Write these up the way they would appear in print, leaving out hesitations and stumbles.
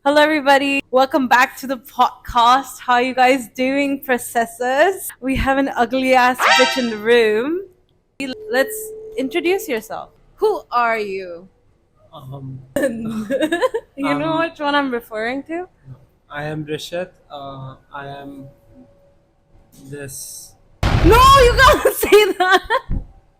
Hello, everybody. Welcome back to the podcast. How you guys doing, processors? We have an ugly ass bitch in the room. Let's introduce yourself. Who are you? Um, You know which one I'm referring to? I am Rishit. I am this. No, you can't say that.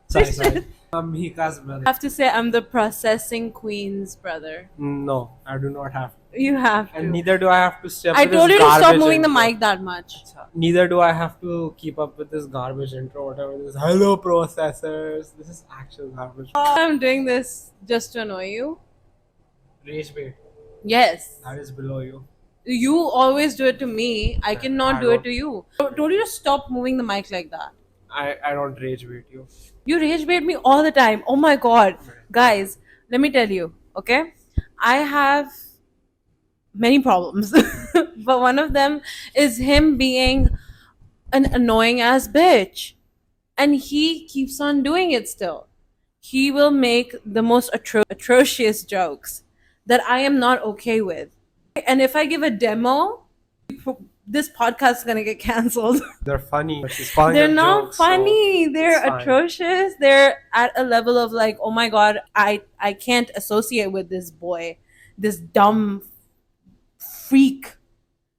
Sorry. I'm Hika's I brother. have to say I'm the processing queen's brother. No, I do not have. You have And to. neither do I have to step I with this told you to stop garbage moving the intro. mic that much. Neither do I have to keep up with this garbage intro, whatever this. Hello, processors. This is actual garbage. I'm doing this just to annoy you. Rage bait. Yes. That is below you. You always do it to me. I cannot I do it don't. to you. I told you to stop moving the mic like that. I don't rage bait you. You rage bait me all the time. Oh my god. Guys, let me tell you, okay? I have many problems. But one of them is him being an annoying ass bitch. And he keeps on doing it still. He will make the most atrocious jokes that I am not okay with. And if I give a demo, this podcast is gonna get canceled. They're funny. But she's calling They're them not jokes, so funny. They're it's fine. atrocious. They're at a level of like, oh my god, I can't associate with this boy, this dumb freak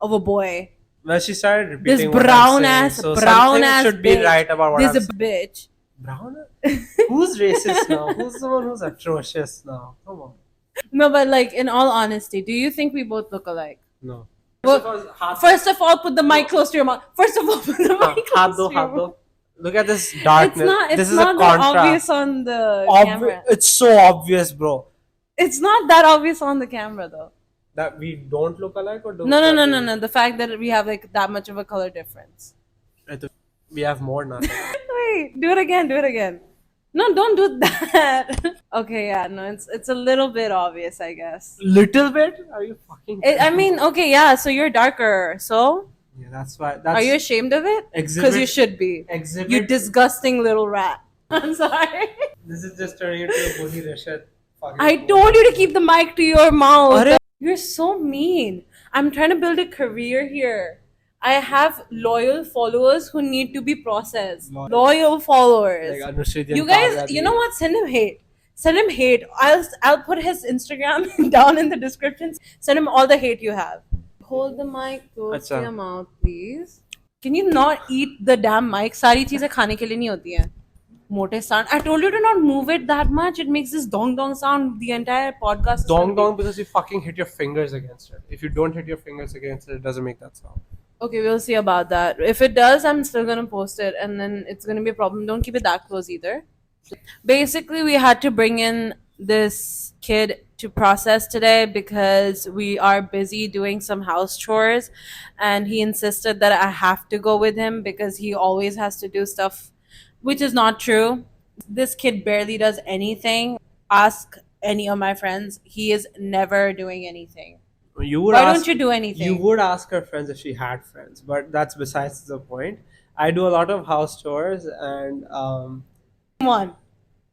of a boy, Well, she started this repeating what I'm brown saying, ass, so brown something ass should be bitch. right about what This I'm a bitch. Brown? Who's racist now? Who's the one who's atrocious now? Come on. No, but like in all honesty, do you think we both look alike? No. Well, first of all, put the mic close to your mouth. First of all, put the mic close to your mouth. Look at this darkness. It's not. It's this is not a that contrast. obvious on the camera. It's so obvious, bro. It's not that obvious on the camera, though. That we don't look alike, or do No. The fact that we have like that much of a color difference. We have more now. Wait, do it again. Do it again. No, don't do that. Okay, yeah, no, it's a little bit obvious, I guess. Little bit? Are you fucking? I mean, okay, yeah. So you're darker. So Yeah, that's why. That's are you ashamed of it? exhibit? Because you should be. Exhibit. You disgusting little rat. I'm sorry. This is just turning into a bully Rashid. I told you to keep the mic to your mouth. You're so mean. I'm trying to build a career here. I have loyal followers who need to be processed. Loyal followers. Like Anushri You guys, you know what? Send him hate. Send him hate. I'll put his Instagram down in the description. Send him all the hate you have. Hold the mic close to Acha. your mouth, please. Can you not eat the damn mic? सारी चीजें खाने के लिए नहीं होती हैं. मोटे sound. I told you to not move it that much. It makes this dong dong sound. The entire podcast. is Dong gonna be- dong because you fucking hit your fingers against it. If you don't hit your fingers against it, it doesn't make that sound. Okay, we'll see about that. If it does, I'm still gonna post it, and then it's gonna be a problem. Don't keep it that close either. Basically, we had to bring in this kid to process today because we are busy doing some house chores, and he insisted that I have to go with him because he always has to do stuff, which is not true. This kid barely does anything. Ask any of my friends; he is never doing anything. You would Why ask, don't you do anything? You would ask her friends if she had friends, but that's besides the point. I do a lot of house chores, and One.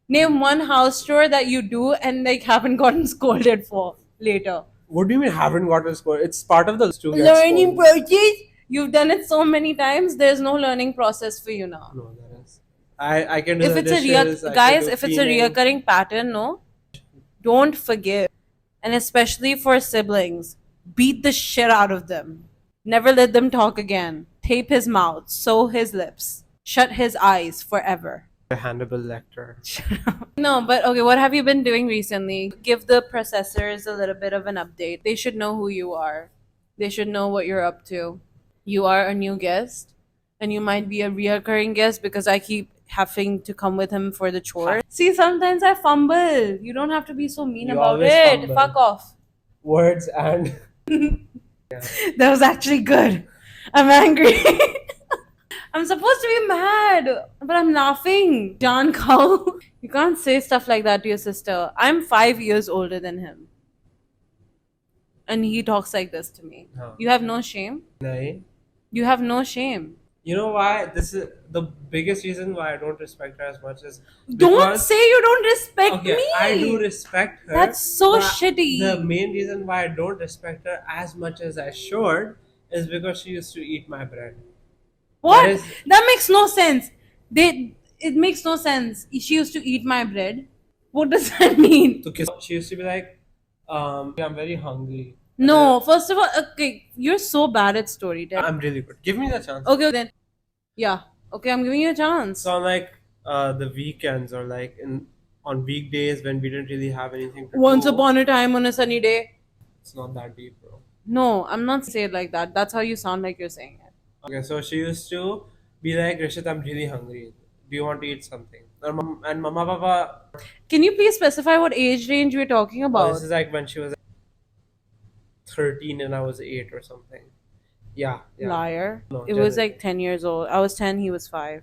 Name one house chore that you do and like haven't gotten scolded for later. what do you mean haven't gotten score? It's part of the to get Learning scolded. process. You've done it so many times. There's no learning process for you now. No, there is. I can do If the it's a dishes, I can guys, do if it's a cleaning. reoccurring pattern, no, don't forgive, and especially for siblings, beat the shit out of them. Never let them talk again. Tape his mouth, sew his lips, shut his eyes forever. Hannibal Lecter. No, but okay, what have you been doing recently? Give the processors a little bit of an update. They should know who you are. They should know what you're up to. You are a new guest, and you might be a reoccurring guest because I keep having to come with him for the chores. See, sometimes I fumble. You don't have to be so mean You about always it. fumble. Fuck off. Words and That was actually good. I'm angry. I'm supposed to be mad, but I'm laughing. John Cow. You can't say stuff like that to your sister. I'm 5 years older than him. And he talks like this to me. No. You have no shame? nahi. You have no shame. You know why? This is the biggest reason why I don't respect her as much is Don't because say you don't respect okay, me. I do respect her. That's so but shitty. The main reason why I don't respect her as much as I should is because she used to eat my bread. What? That is That makes no sense. It makes no sense. She used to eat my bread. What does that mean? to kiss. She used to be like, I'm very hungry. No, first of all, okay, you're so bad at storytelling. I'm really good. Give me the chance. Okay, then. Yeah. Okay, I'm giving you a chance. So on like the weekends or like in on weekdays when we didn't really have anything to Once do. upon a time on a sunny day. It's not that deep, bro. No, I'm not saying it like that. That's how you sound like you're saying it. Okay, so she used to be like, Rishit, I'm really hungry. Do you want to eat something? And Mama Papa, Can you please specify what age range we're talking oh, about? this is like when she was 13 and I was 8 or something. Yeah, yeah. Liar. No, It was genuinely. like 10 years old. I was 10, he was 5.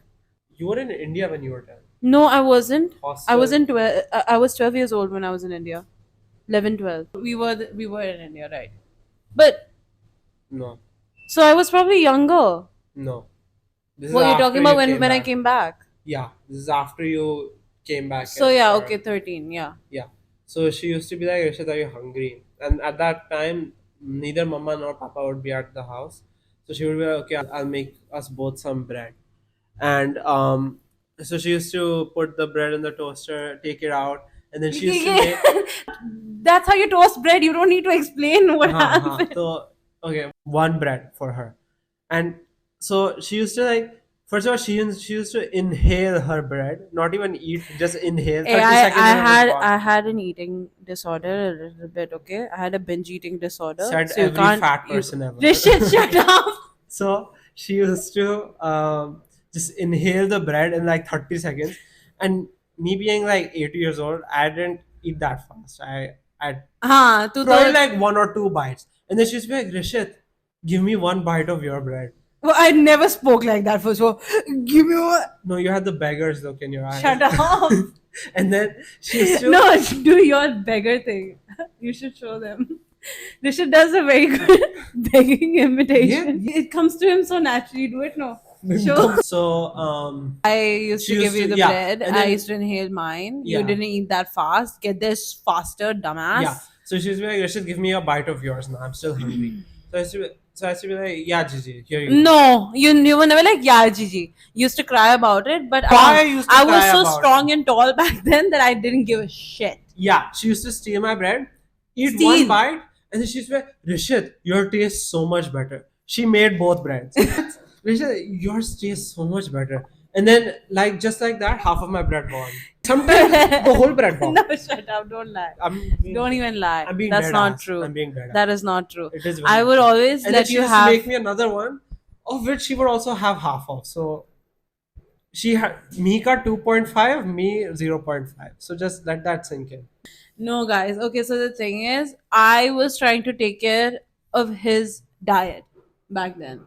You were in India when you were 10. No, I wasn't. I Hostel. was in 12. I was 12 years old when I was in India. 11, 12. We were in India, right? But No, so I was probably younger. no. This is What you're after talking about you when came I back. came back? Yeah, this is after you came back. So and yeah, started. okay, 13. Yeah. Yeah. So she used to be like, Rishit, are you hungry? And at that time, neither Mama nor Papa would be at the house. So she would be like, okay, I'll make us both some bread. And so she used to put the bread in the toaster, take it out, and then she used to make. That's how you toast bread. You don't need to explain what happened. So, okay, one bread for her. And so she used to like, first of all, she used to inhale her bread, not even eat, just inhale. 30 seconds and it was I gone. had an eating disorder a little bit. Okay, I had a binge eating disorder. Said so you every can't. fat You, person ever. Rishit, shut up. So she used to just inhale the bread in like 30 seconds. And me being like 80 years old, I didn't eat that fast. I Tu probably to, like one or two bites. And then she used to be like, Rishit, give me one bite of your bread. well, I never spoke like that. First of all, give me one. No, you had the beggar's look in your eyes. Shut up. And then she used to. No, do your beggar thing. You should show them. Rishit does a very good begging imitation. It comes to him so naturally. Do it now. Show. So I used She to used give you to- the yeah, bread. and I then- used to inhale mine. You Yeah. didn't eat that fast. Get this faster, dumbass. yeah. So she used to be like, Rishit, give me a bite of yours now. I'm still hungry. So I used to be like, yeah, Gigi, here you go. No, you were never like, yeah, Gigi. You used to cry about it, but Why you used to I was cry so about strong and tall back then that I didn't give a shit. Yeah, she used to steal my bread, eat Steal. one bite, and then she used to be like, Rishit, your taste so much better. She made both breads. Rishit, yours tastes so much better. And then, like, just like that, half of my bread gone. Sometimes the whole bread gone. No, shut up. Don't lie. Don't even lie. I'm being That's dead not ass. true. I'm being dead That ass. is not true. It is. I very would true. always And then let she you used have. to make me another one, of which she would also have half of. So she had Mika 2.5, me 0.5. So just let that sink in. No, guys. Okay, so the thing is, I was trying to take care of his diet back then.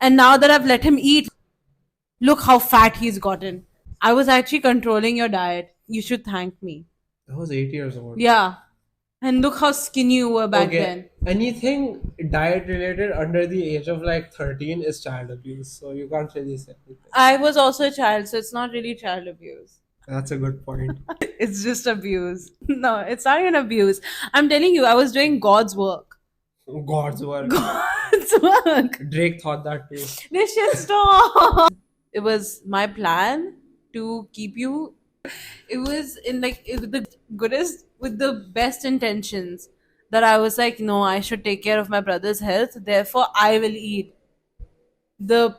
And now that I've let him eat, look how fat he's gotten. I was actually controlling your diet. You should thank me. I was 8 years old. Yeah. And look how skinny you were back Okay, then. anything diet related under the age of like 13 is child abuse. So you can't really say anything. I was also a child, so it's not really child abuse. That's a good point. It's just abuse. No, it's not even abuse. I'm telling you, I was doing God's work. God's work. God's work. Drake thought that too. This shit stop. It was my plan to keep you. It was in like the goodest, with the best intentions, that I was like, no, I should take care of my brother's health. Therefore, I will eat the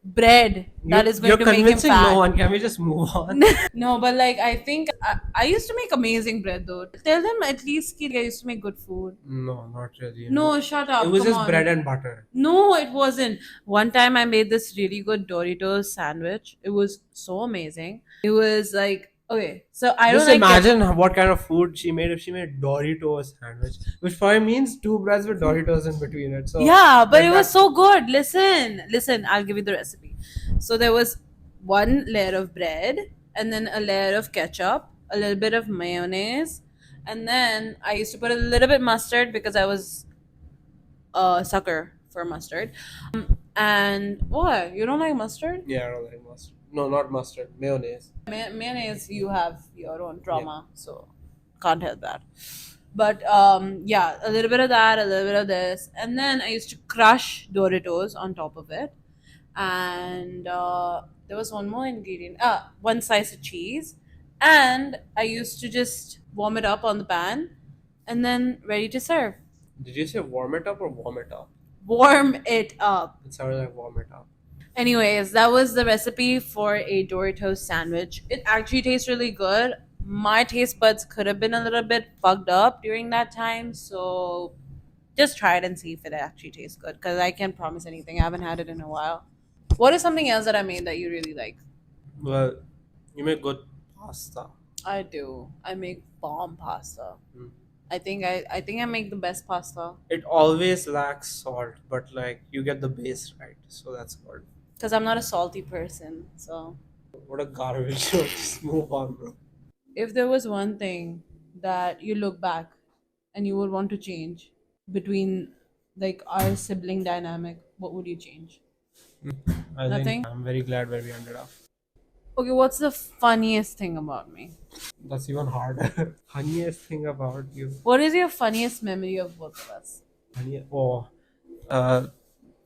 bread that is going You're to make him convincing fat. no one. Can we just move on? No, but like I think I used to make amazing bread though. Tell them at least I used to make good food. No, not really. No, shut up. It was come just on. bread and butter. No, it wasn't. One time I made this really good Doritos sandwich. It was so amazing. It was like, okay, so I Just don't like imagine what kind of food she made if she made Doritos sandwich, which probably means two breads with Doritos in between it. So yeah, but like it was that- so good. Listen, I'll give you the recipe. So there was one layer of bread, and then a layer of ketchup, a little bit of mayonnaise, and then I used to put a little bit mustard because I was a sucker for mustard. And what? You don't like mustard? Yeah, I don't like mustard. No, not mustard. Mayonnaise. Mayonnaise, you have your own trauma, so can't help that. But yeah, a little bit of that, a little bit of this, and then I used to crush Doritos on top of it, and there was one more ingredient, one slice of cheese, and I used to just warm it up on the pan, and then ready to serve. Did you say warm it up or warm it up? Warm it up. It sounded like warm it up. Anyways, that was the recipe for a Doritos sandwich. It actually tastes really good. My taste buds could have been a little bit fucked up during that time, so just try it and see if it actually tastes good. Because I can't promise anything. I haven't had it in a while. What is something else that I made that you really like? Well, you make good pasta. I do. I make bomb pasta. Mm. I think I make the best pasta It always lacks salt, but like you get the base right, so that's good. because I'm not a salty person. So What a garbage show. Just move on, bro. if there was one thing that you look back and you would want to change between like our sibling dynamic, what would you change? I Nothing? think I'm very glad where we ended up. Okay, what's the funniest thing about me? That's even harder. Funniest thing about you. What is your funniest memory of both of us? Oh, uh,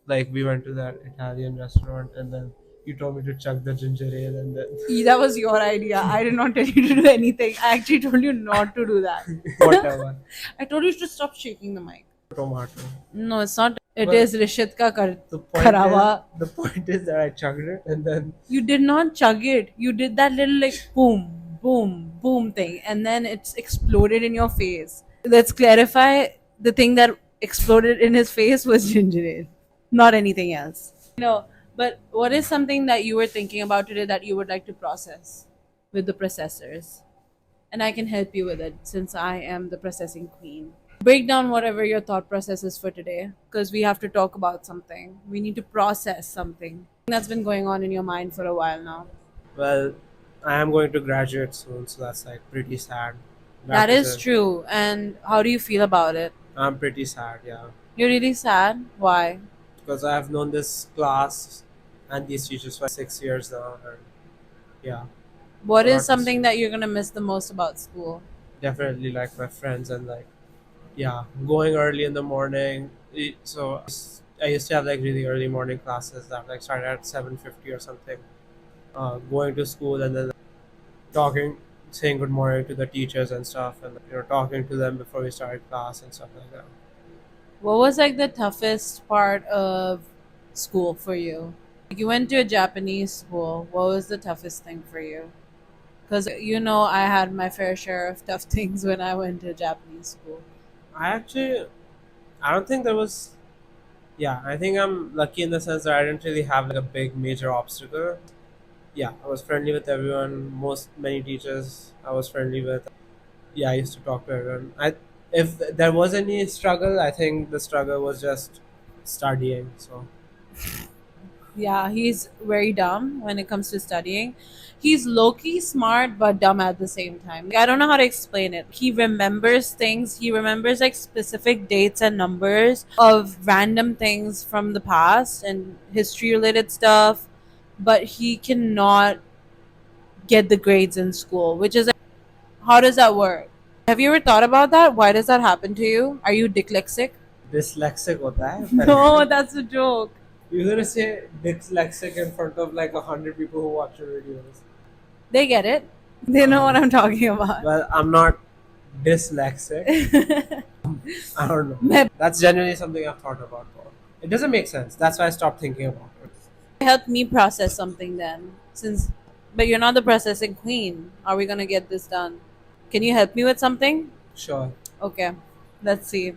like we went to that Italian restaurant and then you told me to chug the ginger ale and then That was your idea. I did not tell you to do anything. I actually told you not to do that. whatever. I told you to stop shaking the mic. Tomato. No, it's not. It Well, is Rishit ka The point Karawa. is, the point is that I chugged it and then You did not chug it. You did that little like boom, boom, boom thing, and then it's exploded in your face. Let's clarify the thing that exploded in his face was ginger ale, not anything else. No, but what is something that you were thinking about today that you would like to process with the processors? And I can help you with it since I am the processing queen. Break down whatever your thought process is for today because we have to talk about something. We need to process something that's been going on in your mind for a while now. well, I am going to graduate soon, so that's like pretty sad. That is it. true. And how do you feel about it? I'm pretty sad, yeah, You're really sad? Why? because I have known this class and these teachers for 6 years now, and yeah, What a lot is to something say. that you're going to miss the most about school? Definitely like my friends and like yeah, going early in the morning. So I used to have like really early morning classes that like started at 7:50 or something. Going to school and then talking, saying good morning to the teachers and stuff, and talking to them before we started class and stuff like that. What was like the toughest part of school for you? You went to a Japanese school. What was the toughest thing for you? Because I had my fair share of tough things when I went to Japanese school. I actually, I don't think there was. Yeah, I think I'm lucky in the sense that I didn't really have like a big major obstacle. Yeah, I was friendly with everyone. Many teachers I was friendly with. Yeah, I used to talk to everyone. If there was any struggle, I think the struggle was just studying. So Yeah, he's very dumb when it comes to studying. He's low key smart but dumb at the same time. I don't know how to explain it. He remembers things. He remembers like specific dates and numbers of random things from the past and history related stuff, but he cannot get the grades in school, which is like, how does that work? Have you ever thought about that? Why does that happen to you? Are you dyslexic? dyslexic होता है No, पहले. that's a joke. You're gonna say dyslexic in front of like 100 people who watch your videos. They get it. They know what I'm talking about. Well, I'm not dyslexic. I don't know. Maybe That's genuinely something I've thought about. Bro. It doesn't make sense. That's why I stopped thinking about it. help me process something then. But you're not the processing queen. Are we gonna get this done? Can you help me with something? Sure. Okay, let's see.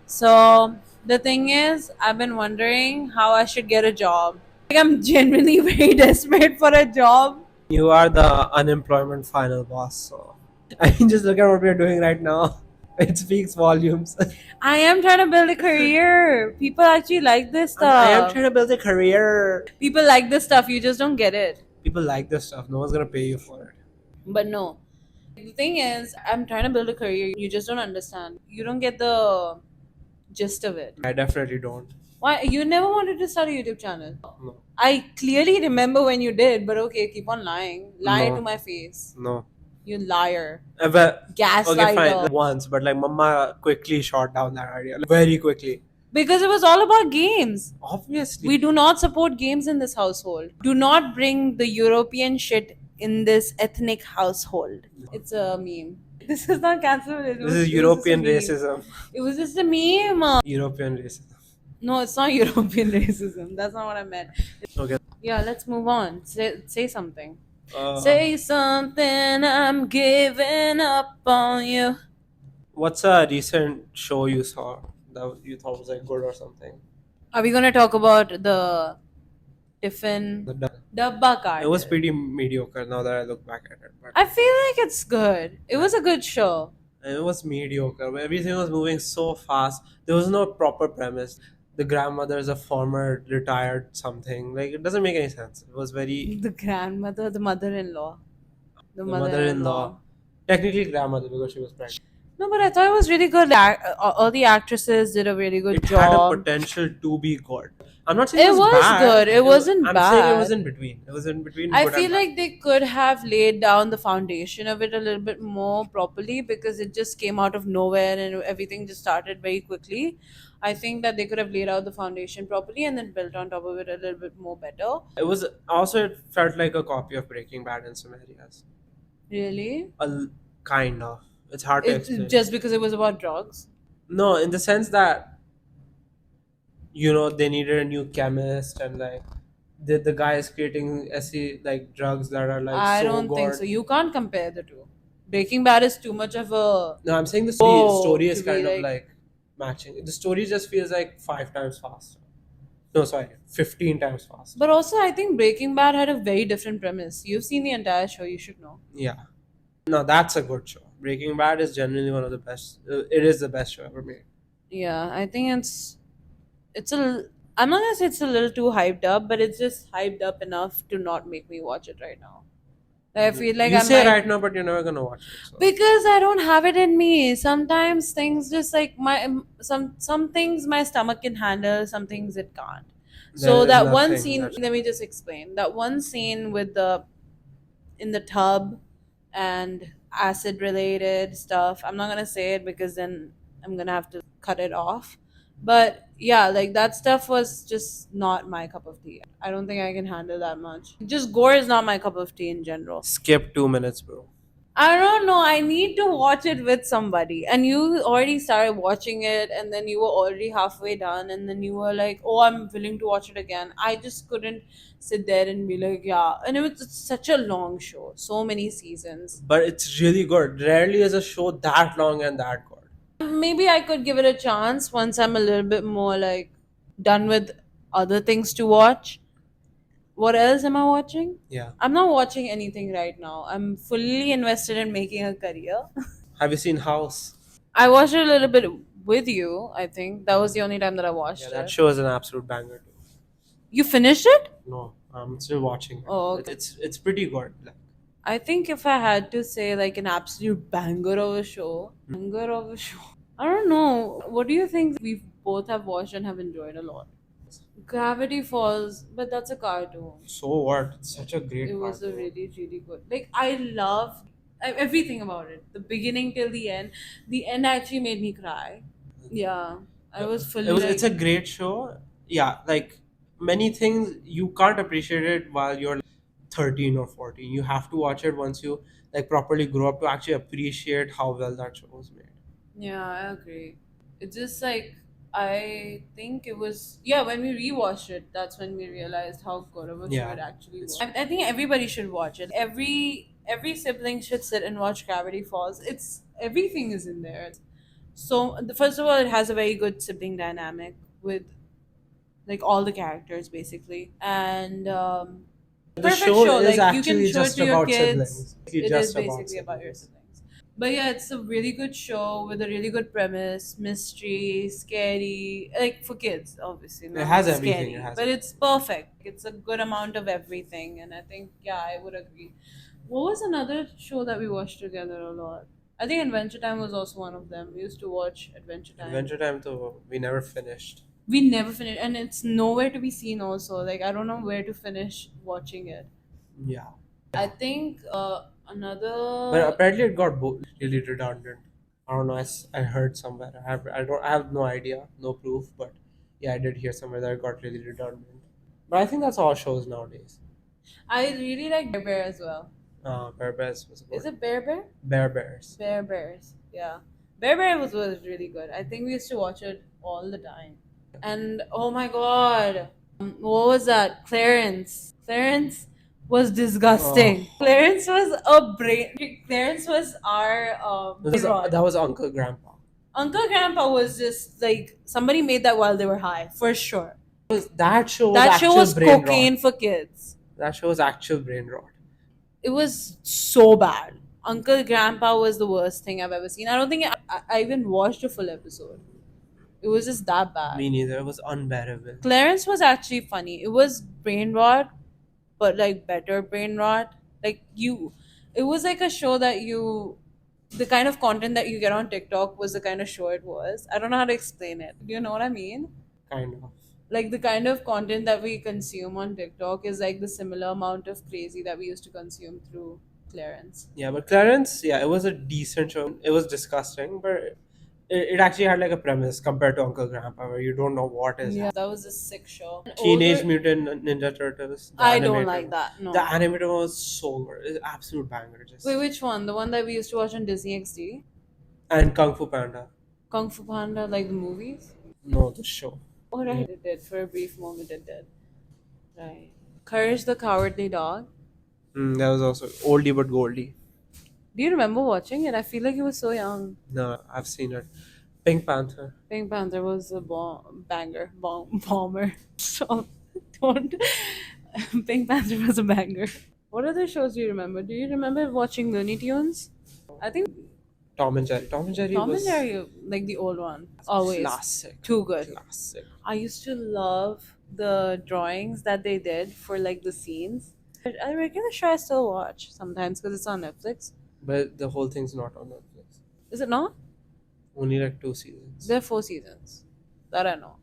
So the thing is, I've been wondering how I should get a job. Like I'm genuinely very desperate for a job. You are the unemployment final boss. So I mean, just look at what we're doing right now. It speaks volumes. I am trying to build a career. People actually like this I am stuff. trying to build a career. People like this stuff. You just don't get it. People like this stuff. No one's gonna pay you for it. But no. The thing is, I'm trying to build a career. You just don't understand. You don't get the gist of it. I definitely don't. Why you never wanted to start a YouTube channel? No. I clearly remember when you did, but okay, keep on lying. Lie No. to my face. No. You liar. But okay, fine. Gaslighter. Once, but like Mama quickly shot down that idea, like, very quickly. Because it was all about games. Obviously. We do not support games in this household. Do not bring the European shit in this ethnic household. It's a meme. This is not cancelled. This is European racism. It was just a meme. European racism. No, it's not European racism. That's not what I meant. Okay. Yeah, let's move on. Say something. Uh, Say something. I'm giving up on you. What's a recent show you saw that you thought was like good or something? Are we gonna talk about the Tiffin The Dabba card? It was pretty mediocre now that I look back at it. But I feel like it's good. It was a good show. it was mediocre. Everything was moving so fast. There was no proper premise. The grandmother is a former retired something. Like it doesn't make any sense. It was very The grandmother, the mother-in-law. The the mother-in-law. Technically grandmother because she was pregnant. No, but I thought it was really good. All the actresses did a really good It had a job. potential to be good. I'm not saying It it was bad. good. It wasn't I'm saying it bad. was in between. It was in between. I good and feel bad. like they could have laid down the foundation of it a little bit more properly because it just came out of nowhere and everything just started very quickly. I think that they could have laid out the foundation properly and then built on top of it a little bit more better. It was also it felt like a copy of Breaking Bad in some areas. Really? Kind of. It's hard to It's explain. just because it was about drugs. No, in the sense that they needed a new chemist and like the guy is creating SE like drugs that are like I so don't think good. so. You can't compare the two. Breaking Bad is too much of a No, I'm saying the Oh, story is to be kind of like- like matching. The story just feels like 5 times faster. No, sorry, 15 times faster. But also, I think Breaking Bad had a very different premise. You've seen the entire show, you should know. Yeah. No, that's a good show. Breaking Bad is genuinely one of the best. It is the best show ever made. Yeah, I think I'm not gonna say it's a little too hyped up, but it's just hyped up enough to not make me watch it right now. I feel like you I say might, right now, but you're never gonna watch it. So. because I don't have it in me. Sometimes things just like some things my stomach can handle, some things it can't. So There is that one nothing scene, that- let me just explain. That one scene with in the tub and acid related stuff. I'm not gonna say it because then I'm gonna have to cut it off. But yeah, like that stuff was just not my cup of tea. I don't think I can handle that much. Just gore is not my cup of tea in general. Skip 2 minutes, bro. I don't know. I need to watch it with somebody. And you already started watching it, and then you were already halfway done, and then you were like, "Oh, I'm willing to watch it again." I just couldn't sit there and be like, "Yeah." And it's such a long show, so many seasons. But it's really good. Rarely is a show that long and that good. Maybe I could give it a chance once I'm a little bit more like done with other things to watch. What else am I watching? Yeah. I'm not watching anything right now. I'm fully invested in making a career. Have you seen House? I watched it a little bit with you, I think. That was the only time that I watched Yeah, it. that show is an absolute banger too. You finished it? No, I'm still watching it. Oh, okay. It's pretty good. Like, I think if I had to say like an absolute banger of a show, I don't know. What do you think we both have watched and have enjoyed a lot? Gravity Falls, but that's a cartoon. so what? It's such a great. It was a cartoon. really, really good. Like I love everything about it. The beginning till the end. The end actually made me cry. Yeah, I was fully. It's a great show. Yeah, like many things you can't appreciate it while you're 13 or 14. You have to watch it once you like properly grow up to actually appreciate how well that show was made. Yeah, I agree. It's just like I think it was when we rewatched it, that's when we realized how good of a show Yeah, it actually was. it's- I think everybody should watch it. Every sibling should sit and watch Gravity Falls. It's everything is in there. So first of all, it has a very good sibling dynamic with like all the characters basically, and The perfect show show. is Like you actually can show it just to your about kids. siblings. It Just is basically about your siblings. siblings. But yeah, it's a really good show with a really good premise, mystery, scary, like for kids, obviously. Not has scary, everything, it has but it's perfect. It's a good amount of everything, and I think I would agree. What was another show that we watched together a lot? I think Adventure Time was also one of them. We used to watch Adventure Time. Adventure Time, though, we never finished. We never finished, and it's nowhere to be seen. Also, like I don't know where to finish watching it. Yeah. I think But another. apparently it got really redundant. I don't know. I heard somewhere. I have no idea, no proof, but yeah, I did hear somewhere that it got really redundant. But I think that's all shows nowadays. I really like Bear Bear as well. Bear Bears was Is good. it Bear Bear? Bear Bears. Bear Bears. Yeah, Bear Bear was really good. I think we used to watch it all the time. And oh my god, what was that? Clarence. Clarence was disgusting. Clarence was a brain. Clarence was our That was Uncle Grandpa. Uncle Grandpa was just like somebody made that while they were high, for sure. That show was That show actual was brain cocaine rot. for kids. That show was actual brain rot. It was so bad. Uncle Grandpa was the worst thing I've ever seen. I don't think I even watched a full episode. It was just that bad. Me neither. It was unbearable. Clarence was actually funny. It was brain rot, but like better brain rot. Like it was like a show that the kind of content that you get on TikTok was the kind of show it was. I don't know how to explain it. Do you know what I mean? Kind of. Like the kind of content that we consume on TikTok is like the similar amount of crazy that we used to consume through Clarence. Yeah, but Clarence, yeah, it was a decent show. It was disgusting, but it actually had like a premise compared to Uncle Grandpa, where you don't know what is Yeah, that was a sick show. Teenage Older- Mutant Ninja Turtles. The I don't animated like one. that. No. The animated one was so good. It's absolute banger. Just Wait, which one? The one that we used to watch on Disney XD? and Kung Fu Panda. Kung Fu Panda, like the movies? No, the show. Oh, right. It did. For a brief moment, it did. Right. Courage the Cowardly Dog. That was also oldie but goldie. Do you remember watching it? I feel like you were so young. No, I've seen it. Pink Panther. Pink Panther was a bomber. So don't. Pink Panther was a banger. What other shows do you remember? Do you remember watching Looney Tunes? I think Tom and Jerry. Tom and Jerry Tom was and Jerry, like the old one, always classic. too good. Classic. I used to love the drawings that they did for like the scenes. I regular show I still watch sometimes because it's on Netflix. But the whole thing's not on Netflix. Is it not? Only like 2 seasons. There are 4 seasons. That I know.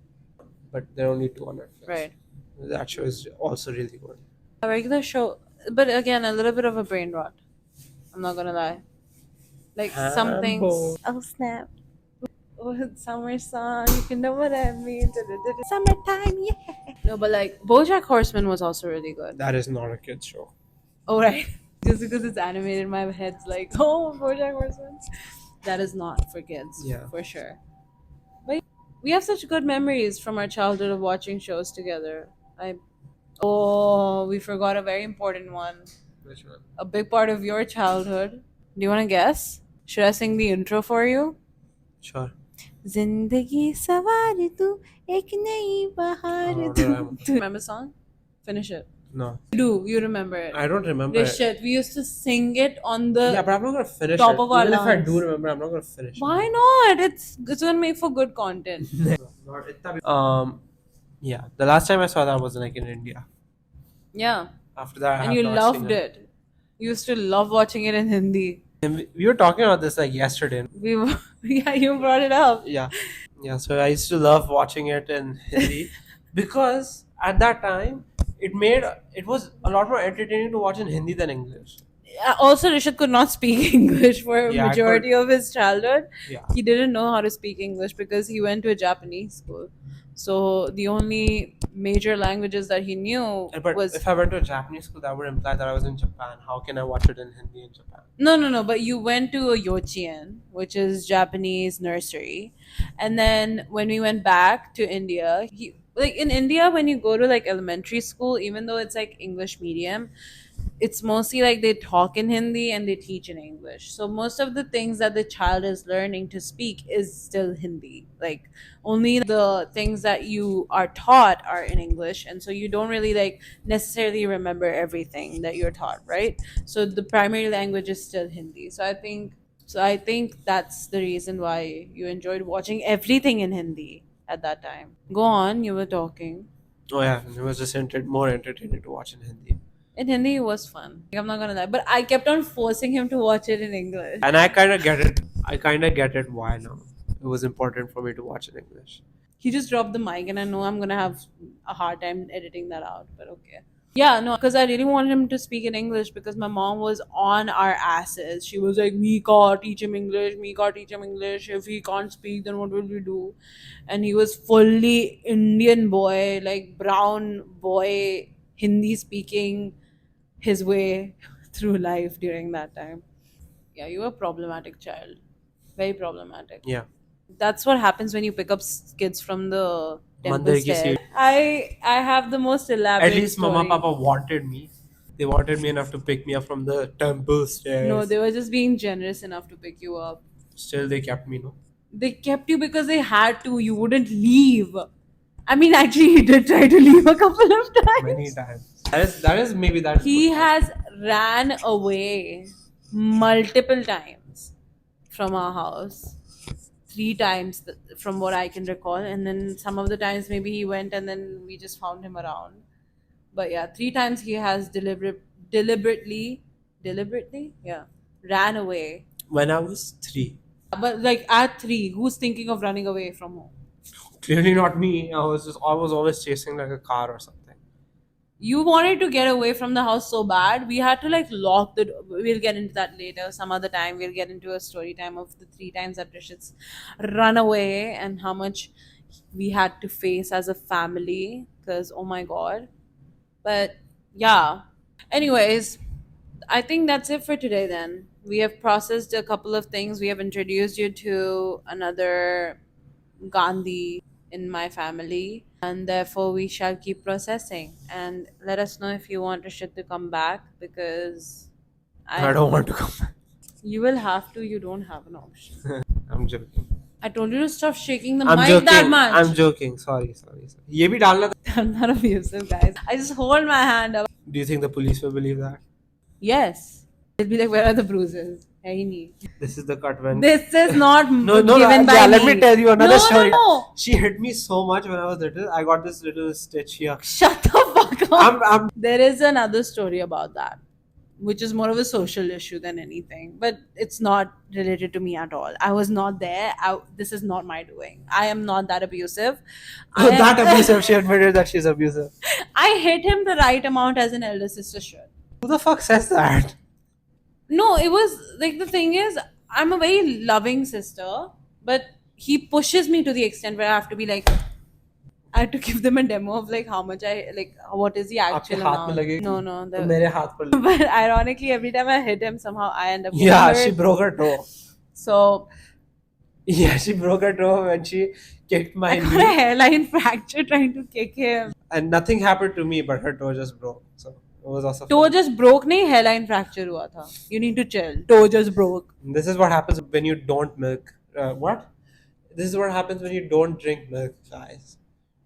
But there are only 2 on Netflix. Right. That show is also really good. A regular show, but again, a little bit of a brain rot. I'm not gonna lie. Like some things. Hambo. Oh snap! Oh, summer song, you can know what I mean. Summertime, yeah. No, but like BoJack Horseman was also really good. That is not a kid's show. Oh right, just because it's animated, my head's like, oh, BoJack Horseman. That is not for kids. Yeah. For sure. But we have such good memories from our childhood of watching shows together. We forgot a very important one. Which one? A big part of your childhood. Do you want to guess? Should I sing the intro for you? Sure. जिंदगी सवार तू एक नई बहार Oh, तू Doraemon. Remember the song? Finish it. No. You remember it. I don't remember This it. shit, we used to sing it on the Yeah, but I'm not gonna finish top it. of our Even if I lungs. do remember, I'm not gonna finish Why not? It's gonna make for good content. it. Yeah. The last time I saw that was like in India. Yeah. After that, I And have you not loved seen it. You used to love watching it in Hindi. And we were talking about this like yesterday. We were, yeah, you brought it up. Yeah. Yeah. So I used to love watching it in Hindi because at that time it was a lot more entertaining to watch in Hindi than English. Also, Rishad could not speak English for a Yeah, I majority of his childhood. Yeah. He didn't know how to speak English because he went to a Japanese school. So the only major languages that he knew But was if I went to a Japanese school, that would imply that I was in Japan. How can I watch it in Hindi in Japan? no. But you went to a yochien, which is Japanese nursery, and then when we went back to India, like in India when you go to like elementary school, even though it's like English medium, it's mostly like they talk in Hindi and they teach in English. So most of the things that the child is learning to speak is still Hindi. Like only the things that you are taught are in English, and so you don't really like necessarily remember everything that you're taught, right? So the primary language is still Hindi. So I think that's the reason why you enjoyed watching everything in Hindi at that time. Go on, you were talking. Oh yeah, it was just more entertaining to watch in Hindi. In Hindi, it was fun. Like, I'm not gonna lie, but I kept on forcing him to watch it in English. And I kind of get it. I kind of get it why now. It was important for me to watch in English. He just dropped the mic, and I know I'm gonna have a hard time editing that out, but okay. Yeah, no, because I really wanted him to speak in English because my mom was on our asses. She was like, Mika, teach him English, Mika, teach him English. If he can't speak, then what will we do? And he was fully Indian boy, like brown boy, Hindi speaking his way through life during that time. Yeah, you were a problematic child. Very problematic. Yeah. That's what happens when you pick up kids from the temple Mandir ki stairs. seat. I have the most elaborate At least story. Mama Papa wanted me. They wanted me enough to pick me up from the temple stairs. No, they were just being generous enough to pick you up. Still, they kept me, no? They kept you because they had to. You wouldn't leave. I mean, actually, he did try to leave a couple of times. Many times. That is maybe that. He has ran away multiple times from our house. 3 times from what I can recall. And then some of the times maybe he went and then we just found him around. But yeah, 3 times he has deliberately, yeah, ran away. When I was 3. But like at 3, who's thinking of running away from home? Clearly not me. I was always chasing like a car or something. You wanted to get away from the house so bad, we had to like lock the door. We'll get into that later. Some other time, we'll get into a story time of the 3 times that Rishit's run away and how much we had to face as a family. Because, oh my god. But yeah. Anyways, I think that's it for today then. We have processed a couple of things. We have introduced you to another Gandhi in my family, and therefore we shall keep processing. And let us know if you want Rishit to come back because I don't want to come back. You will have to. You don't have an option. I'm joking. I told you to stop shaking the I'm mic joking. that much. I'm joking. Sorry. ये भी डालना था. I'm not abusive, guys. I just hold my hand up. Do you think the police will believe that? Yes. They'll be like, where are the bruises? Hey, nee. This is the cut when. This is not No, given by yeah, me. let me tell you another story. No. She hit me so much when I was little. I got this little stitch here. Shut the fuck up. I'm There is another story about that, which is more of a social issue than anything, but it's not related to me at all. I was not there. This is not my doing. I am not that abusive. that abusive. She admitted that she's abusive. I hit him the right amount as an elder sister should. Who the fuck says that? No, it was like the thing is, I'm a very loving sister, but he pushes me to the extent where I have to be like, I had to give them a demo of like how much I like, what is the actual आपके हाथ में amount. लगेगी? No, तो मेरे हाथ पर लगी. but ironically, every time I hit him, somehow I end up getting Yeah, hurt. she broke her toe. So Yeah, she broke her toe when she kicked my I got a knee. hairline fracture trying to kick him. And nothing happened to me, but her toe just broke. So it was also Toe fun. just broke, नहीं hairline fracture हुआ था. You need to chill. Toe just broke. This is what happens when you don't milk. What? This is what happens when you don't drink milk, guys.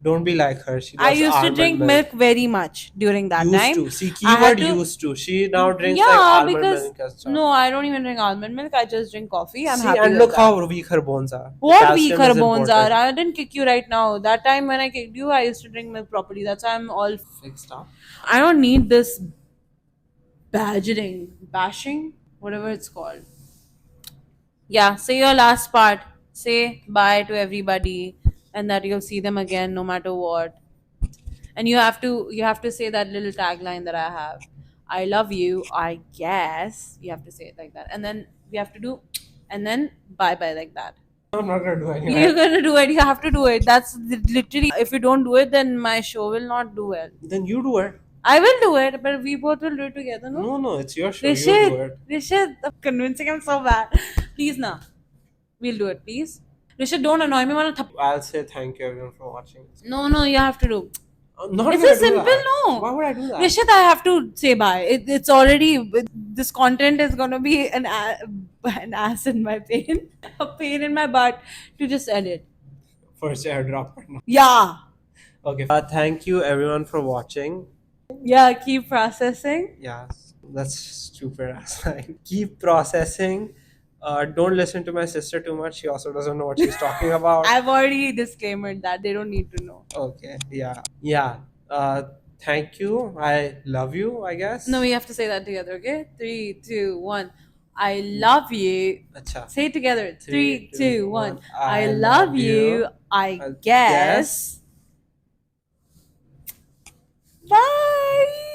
Don't be like her. She I does used to almond drink milk very much during that Used time. to. See, I had keyword to- used to. She now drinks Yeah, like almond because milk and stuff. no, I don't even drink almond milk. I just drink coffee. I'm See, happy and with look that. how weak her bones are. What Calcium weak her is bones are. important. I didn't kick you right now. That time when I kicked you, I used to drink milk properly. That's why I'm all Fixed up. I don't need this bashing, whatever it's called. Yeah, say your last part. Say bye to everybody and that you'll see them again no matter what. And you have to say that little tagline that I have. I love you, I guess. You have to say it like that. And then we have to do and then bye like that. I'm not gonna do any of You're that. gonna do it, you have to do it. That's literally if you don't do it, then my show will not do well. Then you do it. I will do it, but we both will do it together, no? No, it's your show. You do it. Rishit, I'm convincing him so bad. Please, na. We'll do it, please. Rishit, don't annoy me. I'll say thank you everyone for watching. No, you have to do. I'm not It's gonna a do simple that. no. Why would I do that? Rishit, I have to say bye. It's already, this content is going to be an ass in my pain, a pain in my butt to just edit. First airdrop. Yeah. Okay. Thank you everyone for watching. Yeah, keep processing. Yes, that's stupid ass line. Keep processing. Don't listen to my sister too much. She also doesn't know what she's talking about. I've already disclaimed that. They don't need to know. Okay. Yeah. Thank you. I love you, I guess. No, we have to say that together, okay? 3, 2, 1. I love you. Acha. Say it together. Three, 3, two, 2, 1. one. I love you. I I guess. Bye.